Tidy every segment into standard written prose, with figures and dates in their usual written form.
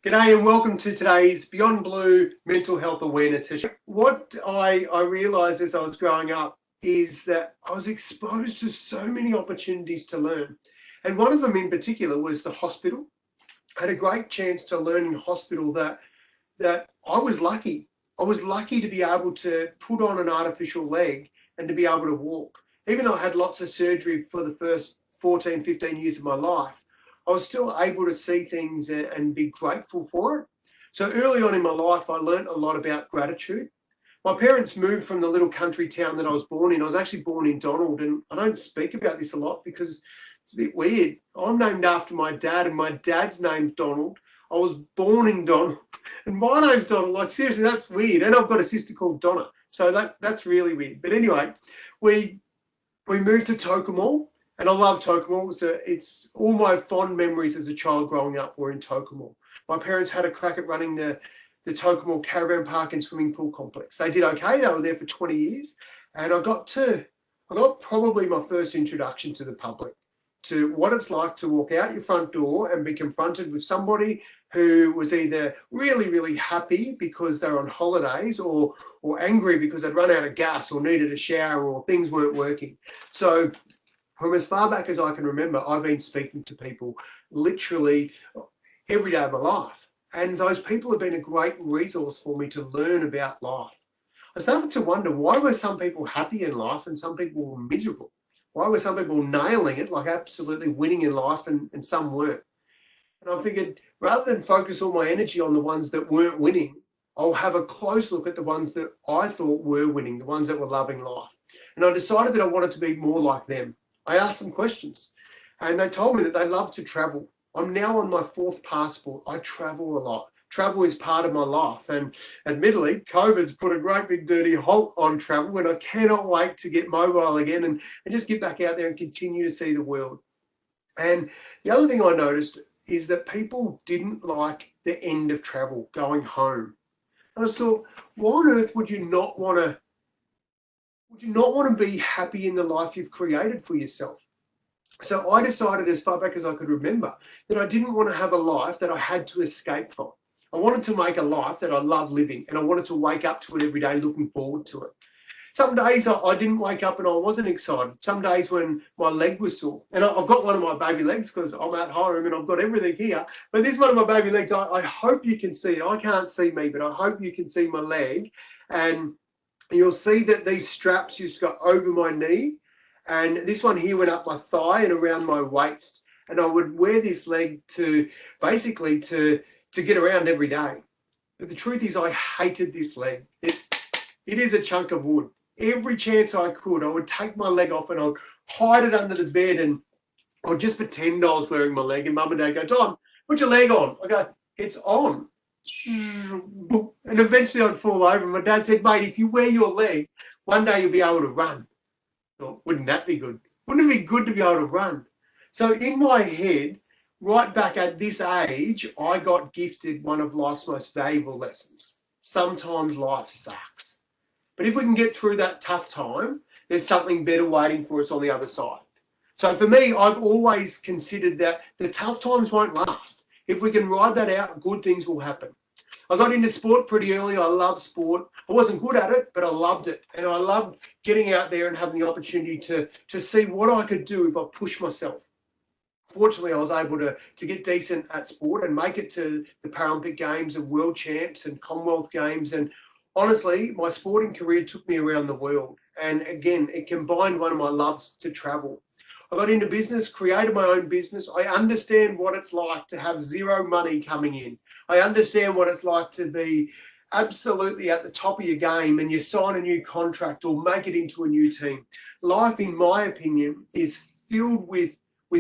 G'day and welcome to today's Beyond Blue Mental Health Awareness session. What I realised as I was growing up is that I was exposed to so many opportunities to learn. And one of them in particular was the hospital. I had a great chance to learn in hospital that I was lucky. I was lucky to be able to put on an artificial leg and to be able to walk. Even though I had lots of surgery for the first 14, 15 years of my life, I was still able to see things and be grateful for it. So early on in my life, I learned a lot about gratitude. My parents moved from the little country town that I was born in. I was actually born in Donald, and I don't speak about this a lot because it's a bit weird. I'm named after my dad, and my dad's name's Donald. I was born in Donald, and my name's Donald. Like, seriously, that's weird. And I've got a sister called Donna. So that's really weird. But anyway, we moved to Tokemall. And I love Tokemall. So it's all my fond memories as a child growing up were in Tokemall. My parents had a crack at running the Tokemall caravan park and swimming pool complex. They did okay. They were there for 20 years. And I got probably my first introduction to the public, to what it's like to walk out your front door and be confronted with somebody who was either really, really happy because they're on holidays or angry because they'd run out of gas or needed a shower or things weren't working. So from as far back as I can remember, I've been speaking to people literally every day of my life. And those people have been a great resource for me to learn about life. I started to wonder, why were some people happy in life and some people were miserable? Why were some people nailing it, like absolutely winning in life, and some weren't? And I figured, rather than focus all my energy on the ones that weren't winning, I'll have a close look at the ones that I thought were winning, the ones that were loving life. And I decided that I wanted to be more like them. I asked them questions and they told me that they love to travel. I'm now on my 4th passport. I travel a lot. Travel is part of my life, and admittedly, COVID's put a great big dirty halt on travel, and I cannot wait to get mobile again and just get back out there and continue to see the world. And the other thing I noticed is that people didn't like the end of travel, going home. And I thought, why on earth would you not want to be happy in the life you've created for yourself? So I decided, as far back as I could remember, that I didn't want to have a life that I had to escape from. I wanted to make a life that I love living, and I wanted to wake up to it every day looking forward to it. Some days I didn't wake up and I wasn't excited. Some days when my leg was sore, and I've got one of my baby legs because I'm at home and I've got everything here, but this is one of my baby legs. I hope you can see it. I can't see me, but I hope you can see my leg. And you'll see that these straps just got over my knee, and this one here went up my thigh and around my waist. And I would wear this leg to basically to get around every day. But the truth is, I hated this leg. It is a chunk of wood. Every chance I could, I would take my leg off and I'd hide it under the bed, and I'd just pretend I was wearing my leg. And Mum and Dad go, "Tom, put your leg on." I go, "It's on." And eventually I'd fall over. And my dad said, "Mate, if you wear your leg, one day you'll be able to run." Well, wouldn't that be good? Wouldn't it be good to be able to run? So in my head, right back at this age, I got gifted one of life's most valuable lessons. Sometimes life sucks. But if we can get through that tough time, there's something better waiting for us on the other side. So for me, I've always considered that the tough times won't last. If we can ride that out, good things will happen. I got into sport pretty early. I love sport. I wasn't good at it, but I loved it. And I loved getting out there and having the opportunity to see what I could do if I pushed myself. Fortunately, I was able to get decent at sport and make it to the Paralympic Games and World Champs and Commonwealth Games. And honestly, my sporting career took me around the world. And again, it combined one of my loves to travel. I got into business, created my own business. I understand what it's like to have zero money coming in. I understand what it's like to be absolutely at the top of your game and you sign a new contract or make it into a new team. Life, in my opinion, is filled with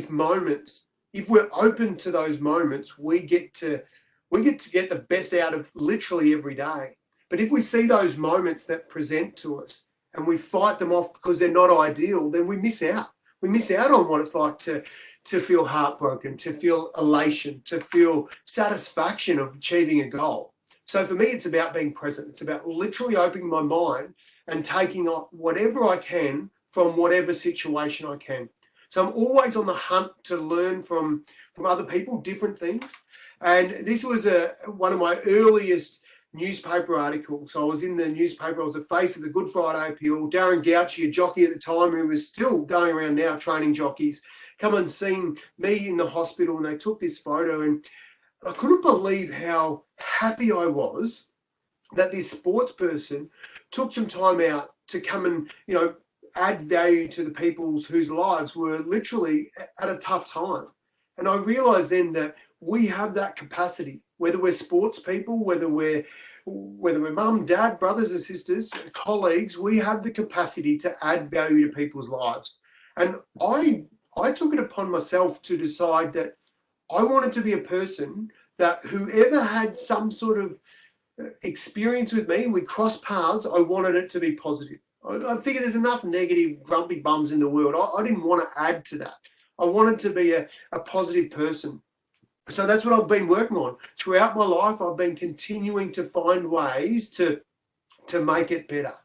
moments. If we're open to those moments, we get to get the best out of literally every day. But if we see those moments that present to us and we fight them off because they're not ideal, then we miss out. We miss out on what it's like to feel heartbroken, to feel elation, to feel satisfaction of achieving a goal. So for me, it's about being present. It's about literally opening my mind and taking on whatever I can from whatever situation I can. So I'm always on the hunt to learn from other people, different things. And this was one of my earliest newspaper articles. So I was in the newspaper. I was the face of the Good Friday Appeal. Darren Gouchie, a jockey at the time, who was still going around now training jockeys, come and seen me in the hospital, and they took this photo. And I couldn't believe how happy I was that this sports person took some time out to come and, add value to the people's whose lives were literally at a tough time. And I realized then that we have that capacity, whether we're sports people, whether we're mum, dad, brothers and sisters, colleagues, we have the capacity to add value to people's lives. And I took it upon myself to decide that I wanted to be a person that whoever had some sort of experience with me, we crossed paths, I wanted it to be positive. I figured there's enough negative, grumpy bums in the world. I didn't want to add to that. I wanted to be a positive person. So that's what I've been working on. Throughout my life, I've been continuing to find ways to make it better.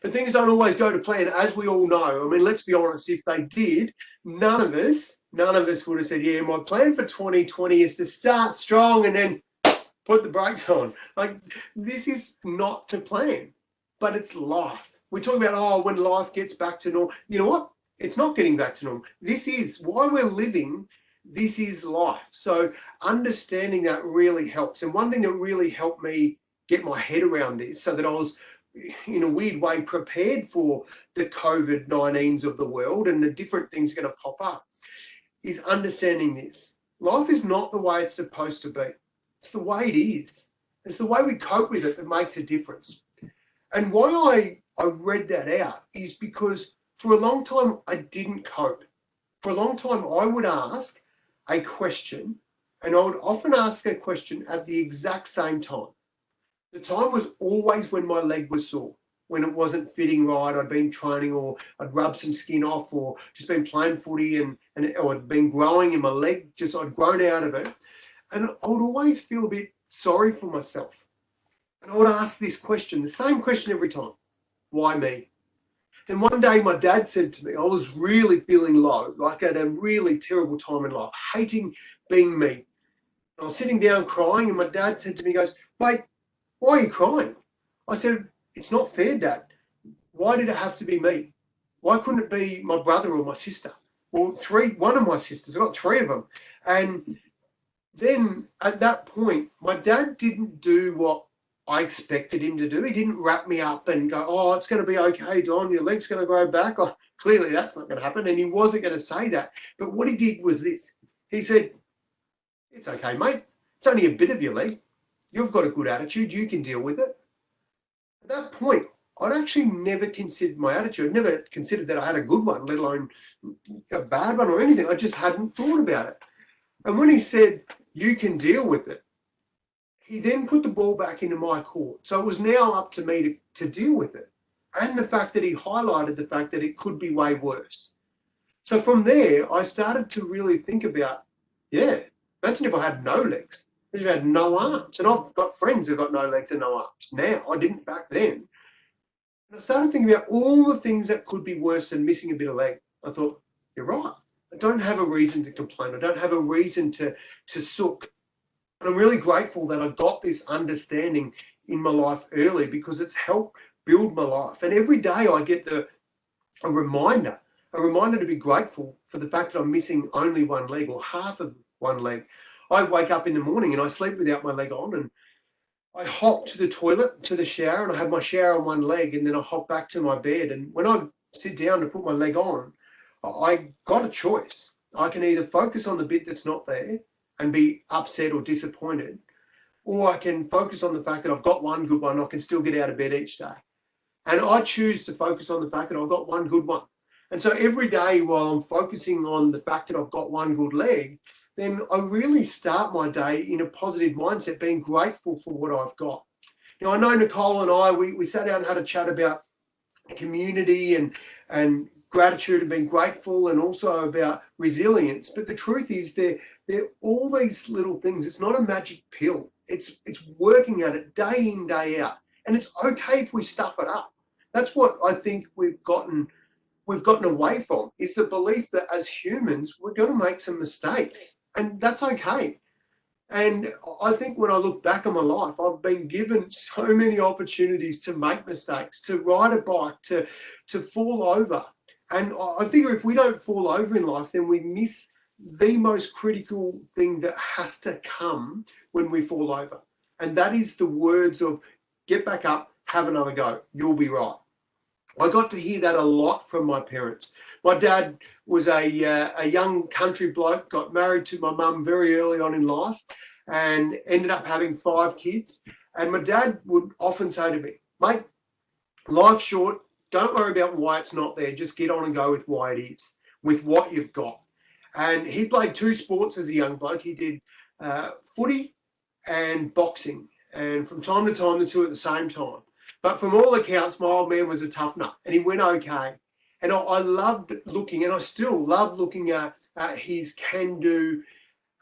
But things don't always go to plan, as we all know. I mean, let's be honest, if they did, none of us would have said, yeah, my plan for 2020 is to start strong and then put the brakes on. Like, this is not to plan, but it's life. We talk about, when life gets back to normal. You know what? It's not getting back to normal. This is why we're living. This is life. So understanding that really helps. And one thing that really helped me get my head around this, so that I was, in a weird way, prepared for the COVID-19s of the world and the different things going to pop up, is understanding this. Life is not the way it's supposed to be. It's the way it is. It's the way we cope with it that makes a difference. And why I read that out is because for a long time I didn't cope. For a long time I would ask a question, and I would often ask a question at the exact same time. The time was always when my leg was sore, when it wasn't fitting right. I'd been training, or I'd rubbed some skin off, or just been playing footy or I'd been growing in my leg, I'd grown out of it. And I would always feel a bit sorry for myself. And I would ask this question, the same question every time. Why me? And one day my dad said to me, I was really feeling low, like at a really terrible time in life, hating being me. And I was sitting down crying, and my dad said to me, he goes, mate, why are you crying? I said, it's not fair, Dad. Why did it have to be me? Why couldn't it be my brother or my sister? Or one of my sisters, I've got three of them. And then at that point, my dad didn't do what I expected him to do. He didn't wrap me up and go, it's going to be okay, Don, your leg's going to grow back. Clearly that's not going to happen. And he wasn't going to say that. But what he did was this. He said, it's okay, mate. It's only a bit of your leg. You've got a good attitude. You can deal with it. At that point, I'd actually never considered my attitude. I'd never considered that I had a good one, let alone a bad one or anything. I just hadn't thought about it. And when he said, you can deal with it, he then put the ball back into my court. So it was now up to me to deal with it. And the fact that he highlighted the fact that it could be way worse. So from there, I started to really think about, imagine if I had no legs. Imagine if I had no arms. And I've got friends who've got no legs and no arms now. I didn't back then. And I started thinking about all the things that could be worse than missing a bit of leg. I thought, you're right. I don't have a reason to complain. I don't have a reason to sook. And I'm really grateful that I got this understanding in my life early, because it's helped build my life. And every day I get a reminder to be grateful for the fact that I'm missing only one leg, or half of one leg. I wake up in the morning and I sleep without my leg on, and I hop to the toilet, to the shower, and I have my shower on one leg, and then I hop back to my bed. And when I sit down to put my leg on, I got a choice. I can either focus on the bit that's not there and be upset or disappointed, or I can focus on the fact that I've got one good one. I can still get out of bed each day. And I choose to focus on the fact that I've got one good one. And so every day, while I'm focusing on the fact that I've got one good leg, then I really start my day in a positive mindset, being grateful for what I've got. I know Nicole and I, we sat down and had a chat about community and gratitude and being grateful, and also about resilience. But the truth is, they're all these little things. It's not a magic pill. It's working at it day in, day out. And it's okay if we stuff it up. That's what I think we've gotten away from, is the belief that as humans, we're going to make some mistakes. And that's okay. And I think when I look back on my life, I've been given so many opportunities to make mistakes, to ride a bike, to fall over. And I figure if we don't fall over in life, then we miss the most critical thing that has to come when we fall over. And that is the words of get back up, have another go, you'll be right. I got to hear that a lot from my parents. My dad was a young country bloke, got married to my mum very early on in life and ended up having 5 kids. And my dad would often say to me, mate, life's short. Don't worry about why it's not there. Just get on and go with why it is, with what you've got. And he played 2 sports as a young bloke. He did footy and boxing. And from time to time, the 2 at the same time. But from all accounts, my old man was a tough nut and he went okay. And I loved looking, and I still love looking at his can-do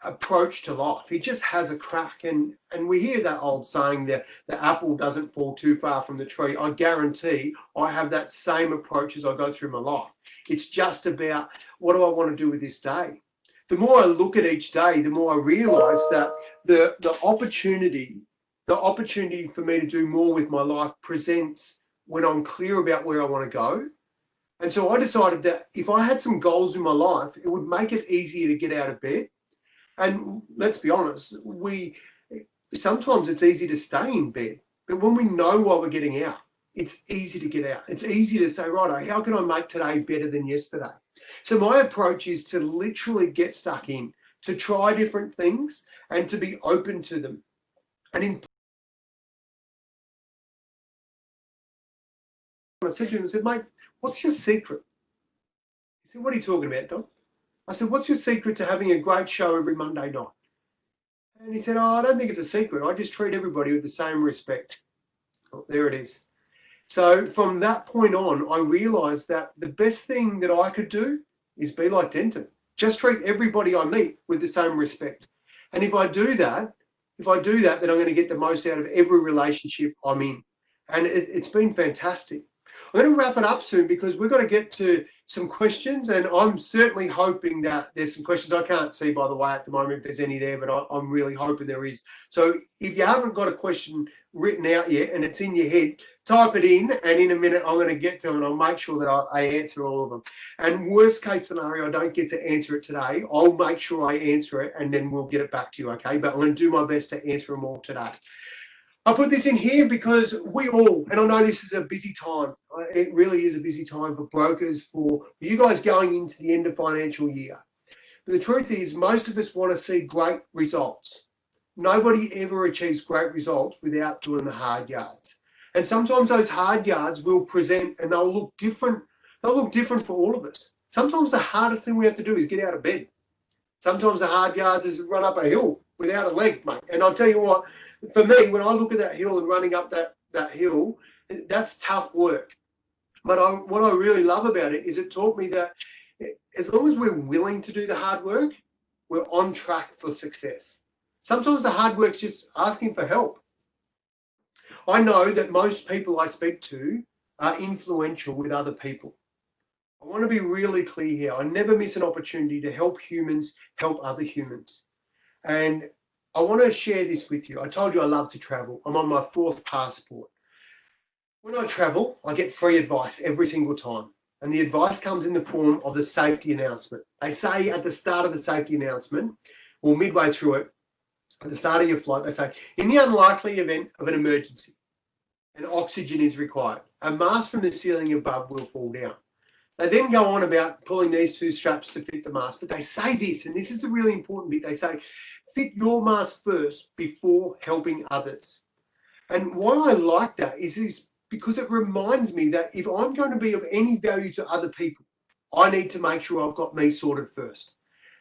approach to life. He just has a crack. And we hear that old saying that the apple doesn't fall too far from the tree. I guarantee I have that same approach as I go through my life. It's just about, what do I want to do with this day? The more I look at each day, the more I realise that the opportunity for me to do more with my life presents when I'm clear about where I want to go. And so I decided that if I had some goals in my life, it would make it easier to get out of bed. And let's be honest, sometimes it's easy to stay in bed, but when we know why we're getting out, it's easy to get out. It's easy to say, right, how can I make today better than yesterday? So my approach is to literally get stuck in, to try different things and to be open to them. And I said to him, I said, mate, what's your secret? He said, what are you talking about, Don? I said, what's your secret to having a great show every Monday night? And he said, oh, I don't think it's a secret. I just treat everybody with the same respect. Oh, there it is. So from that point on, I realised that the best thing that I could do is be like Denton. Just treat everybody I meet with the same respect. And if I do that, then I'm going to get the most out of every relationship I'm in. And it's been fantastic. I'm going to wrap it up soon because we're going to get to some questions, and I'm certainly hoping that there's some questions. I can't see, by the way, at the moment if there's any there, but I'm really hoping there is. So if you haven't got a question written out yet and it's in your head, type it in, and in a minute I'm going to get to it and I'll make sure that I answer all of them. And worst case scenario, I don't get to answer it today, I'll make sure I answer it and then we'll get it back to you, okay? But I'm going to do my best to answer them all today. I put this in here because we all, and I know this is a busy time, it really is a busy time for brokers, for you guys going into the end of financial year. But the truth is, most of us want to see great results. Nobody ever achieves great results without doing the hard yards. And sometimes those hard yards will present and they'll look different. They'll look different for all of us. Sometimes the hardest thing we have to do is get out of bed. Sometimes the hard yards is run up a hill without a leg, mate. And I'll tell you what, for me, when I look at that hill and running up that hill, that's tough work. But what I really love about it is it taught me that as long as we're willing to do the hard work, we're on track for success. Sometimes the hard work's just asking for help. I know that most people I speak to are influential with other people. I want to be really clear here. I never miss an opportunity to help humans help other humans. And I want to share this with you. I told you I love to travel. I'm on my 4th passport. When I travel, I get free advice every single time. And the advice comes in the form of the safety announcement. They say at the start of the safety announcement, or midway through it, at the start of your flight, they say, in the unlikely event of an emergency and oxygen is required, a mask from the ceiling above will fall down. They then go on about pulling these 2 straps to fit the mask, but they say this, and this is the really important bit, they say, fit your mask first before helping others. And why I like that is because it reminds me that if I'm going to be of any value to other people, I need to make sure I've got me sorted first.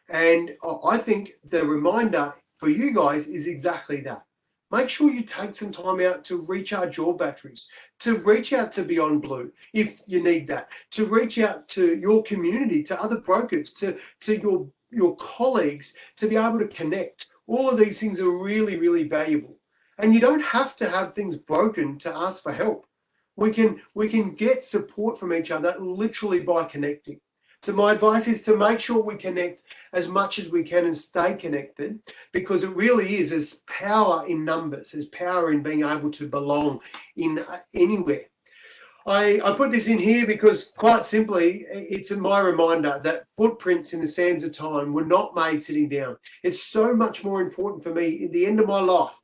And I think the reminder for you guys is exactly that. Make sure you take some time out to recharge your batteries, to reach out to Beyond Blue if you need that, to reach out to your community, to other brokers, to your colleagues, to be able to connect. All of these things are really, really valuable. And you don't have to have things broken to ask for help. We can get support from each other literally by connecting. So my advice is to make sure we connect as much as we can and stay connected, because it really is, there's power in numbers, there's power in being able to belong in anywhere. I put this in here because, quite simply, it's my reminder that footprints in the sands of time were not made sitting down. It's so much more important for me at the end of my life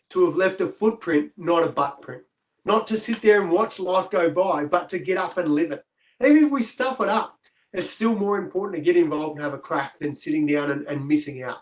to have left a footprint, not a butt print. Not to sit there and watch life go by, but to get up and live it. Even if we stuff it up, it's still more important to get involved and have a crack than sitting down and missing out.